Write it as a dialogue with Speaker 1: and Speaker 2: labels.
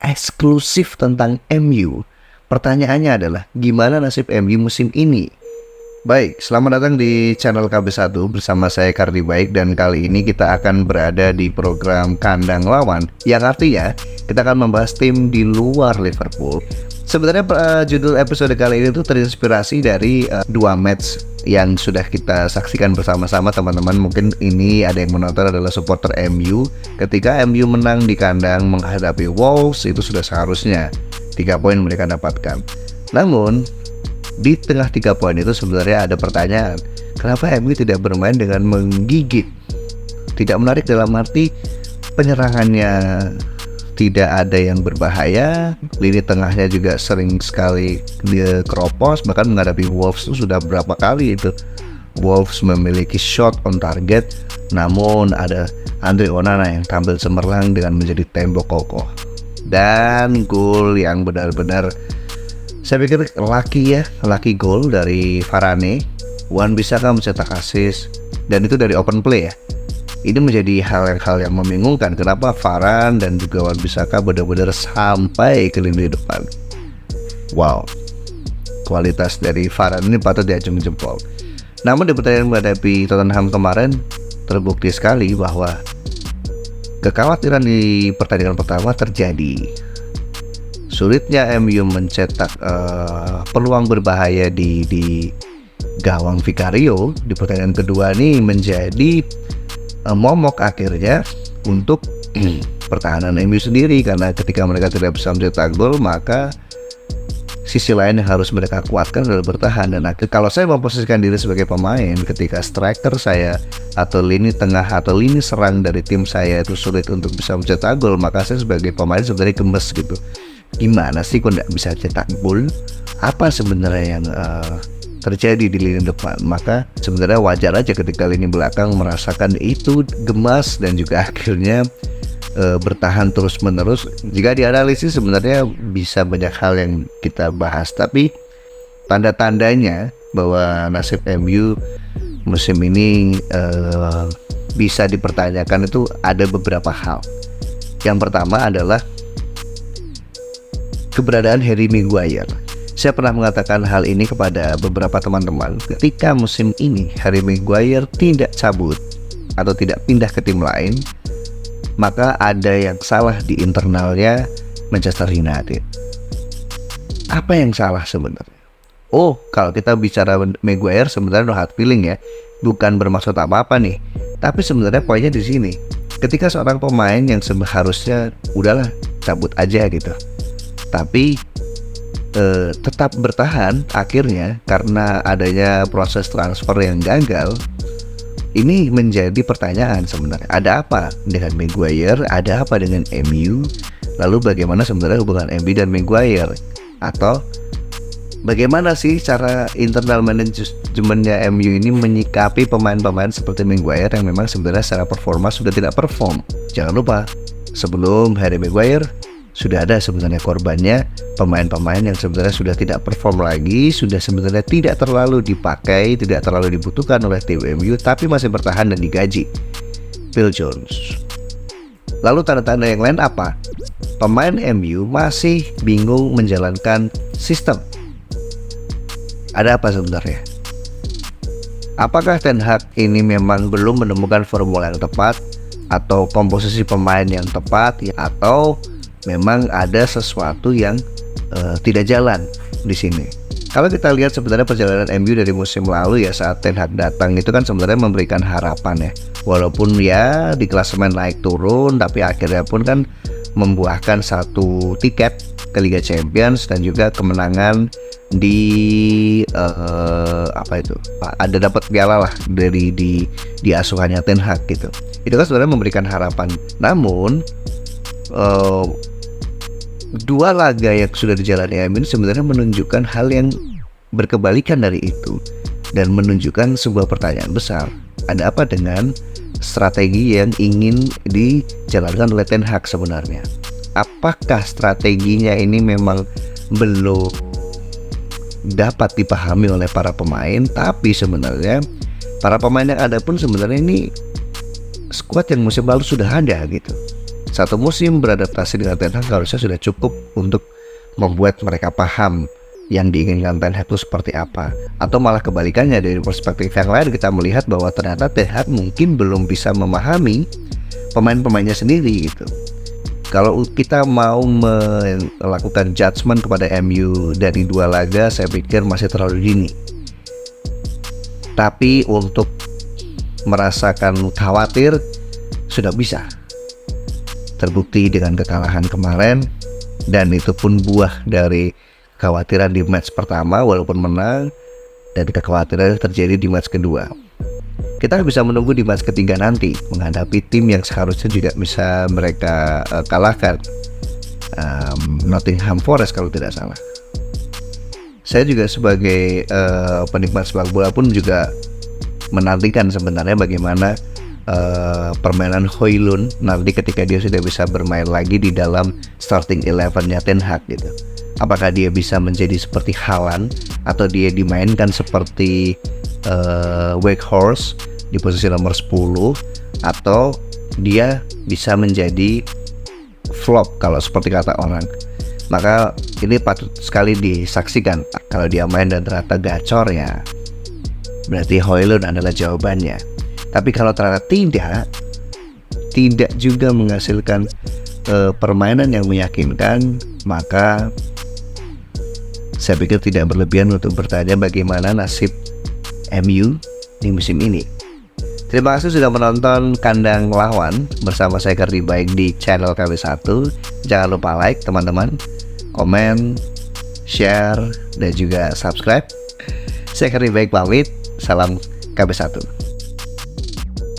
Speaker 1: eksklusif tentang MU. Pertanyaannya adalah, gimana nasib MU musim ini? Baik, selamat datang di channel KB1 bersama saya Kardi Baik, dan kali ini kita akan berada di program Kandang Lawan, yang artinya kita akan membahas tim di luar Liverpool. Sebenarnya judul episode kali ini tuh terinspirasi dari dua match yang sudah kita saksikan bersama-sama teman-teman. Mungkin ini ada yang menonton adalah supporter MU. Ketika MU menang di kandang menghadapi Wolves, itu sudah seharusnya 3 poin mereka dapatkan. Namun di tengah 3 poin itu sebenarnya ada pertanyaan, kenapa MU tidak bermain dengan menggigit? Tidak menarik dalam arti penyerangannya tidak ada yang berbahaya, lini tengahnya juga sering sekali dia keropos, bahkan menghadapi Wolves itu sudah berapa kali itu Wolves memiliki shot on target, namun ada Andre Onana yang tampil cemerlang dengan menjadi tembok kokoh. Dan gol yang benar-benar saya pikir lucky goal dari Varane. Wan-Bissaka mencetak assist, dan itu dari open play ya. Ini menjadi hal yang membingungkan, kenapa Varane dan juga Wan-Bissaka benar-benar sampai ke lini depan. Wow, kualitas dari Varane ini patut diacung jempol. Namun di pertandingan menghadapi Tottenham kemarin terbukti sekali bahwa kekhawatiran di pertandingan pertama terjadi. Sulitnya MU mencetak peluang berbahaya di gawang Vicario di pertandingan kedua ini menjadi momok akhirnya untuk pertahanan MU sendiri, karena ketika mereka tidak bisa mencetak gol, maka sisi lain yang harus mereka kuatkan adalah bertahan. Dan kalau saya memposisikan diri sebagai pemain, ketika striker saya atau lini tengah atau lini serang dari tim saya itu sulit untuk bisa mencetak gol, maka saya sebagai pemain sebenarnya gemes gitu. Gimana sih kok nggak bisa cetak gol? Apa sebenarnya yang terjadi di lini depan? Maka sebenarnya wajar aja ketika lini belakang merasakan itu, gemas, dan juga akhirnya bertahan terus menerus. Jika dianalisis sebenarnya bisa banyak hal yang kita bahas, tapi tanda-tandanya bahwa nasib MU musim ini bisa dipertanyakan itu ada beberapa hal. Yang pertama adalah keberadaan Harry Maguire. Saya pernah mengatakan hal ini kepada beberapa teman-teman. Ketika musim ini Harry Maguire tidak cabut atau tidak pindah ke tim lain, maka ada yang salah di internalnya Manchester United. Apa yang salah sebenarnya? Oh, kalau kita bicara Maguire sebenarnya no hard feeling ya, bukan bermaksud apa-apa nih. Tapi sebenarnya poinnya di sini. Ketika seorang pemain yang seharusnya udahlah cabut aja gitu, tapi tetap bertahan akhirnya karena adanya proses transfer yang gagal, ini menjadi pertanyaan sebenarnya. Ada apa dengan Maguire? Ada apa dengan MU? Lalu bagaimana sebenarnya hubungan MU dan Maguire? Atau bagaimana sih cara internal manajemennya MU ini menyikapi pemain-pemain seperti Maguire yang memang sebenarnya secara performa sudah tidak perform? Jangan lupa, sebelum Harry Maguire sudah ada sebenarnya korbannya, pemain-pemain yang sebenarnya sudah tidak perform lagi, sudah sebenarnya tidak terlalu dipakai, tidak terlalu dibutuhkan oleh tim MU, tapi masih bertahan dan digaji. Phil Jones. Lalu tanda-tanda yang lain apa? Pemain MU masih bingung menjalankan sistem. Ada apa sebenarnya? Apakah Ten Hag ini memang belum menemukan formula yang tepat, atau komposisi pemain yang tepat, atau memang ada sesuatu yang tidak jalan di sini? Kalau kita lihat sebenarnya perjalanan MU dari musim lalu ya, saat Ten Hag datang itu kan sebenarnya memberikan harapan ya. Walaupun ya di klasemen naik turun, tapi akhirnya pun kan membuahkan satu tiket ke Liga Champions dan juga kemenangan di ada dapat piala lah dari di asuhannya Ten Hag gitu. Itu kan sebenarnya memberikan harapan. Namun dua laga yang sudah dijalani MU sebenarnya menunjukkan hal yang berkebalikan dari itu, dan menunjukkan sebuah pertanyaan besar. Ada apa dengan strategi yang ingin dijalankan oleh Ten Hag sebenarnya? Apakah strateginya ini memang belum dapat dipahami oleh para pemain, tapi sebenarnya para pemain yang ada pun sebenarnya ini skuad yang musim lalu sudah ada gitu. 1 musim beradaptasi dengan Ten Hag harusnya sudah cukup untuk membuat mereka paham yang diinginkan Ten Hag itu seperti apa. Atau malah kebalikannya, dari perspektif yang lain kita melihat bahwa ternyata Ten Hag mungkin belum bisa memahami pemain-pemainnya sendiri gitu. Kalau kita mau melakukan judgement kepada MU dari 2 laga, saya pikir masih terlalu dini. Tapi untuk merasakan khawatir sudah bisa. Terbukti dengan kekalahan kemarin, dan itu pun buah dari kekhawatiran di match pertama walaupun menang, dan kekhawatiran terjadi di match kedua. Kita bisa menunggu di match ketiga nanti menghadapi tim yang seharusnya juga bisa mereka kalahkan, Nottingham Forest kalau tidak salah. Saya juga sebagai penikmat sepak bola pun juga menantikan sebenarnya bagaimana permainan Højlund nanti ketika dia sudah bisa bermain lagi di dalam starting 11-nya Ten Hag gitu. Apakah dia bisa menjadi seperti Haaland atau dia dimainkan seperti Weghorst di posisi nomor 10, atau dia bisa menjadi flop kalau seperti kata orang. Maka ini patut sekali disaksikan. Kalau dia main dan ternyata gacor, ya berarti Højlund adalah jawabannya. Tapi kalau ternyata tidak juga menghasilkan permainan yang meyakinkan, maka saya pikir tidak berlebihan untuk bertanya bagaimana nasib MU di musim ini. Terima kasih sudah menonton Kandang Lawan bersama saya Kardi Baik di channel KB1. Jangan lupa like teman-teman, komen, share, dan juga subscribe. Saya Kardi Baik pamit. Salam KB1.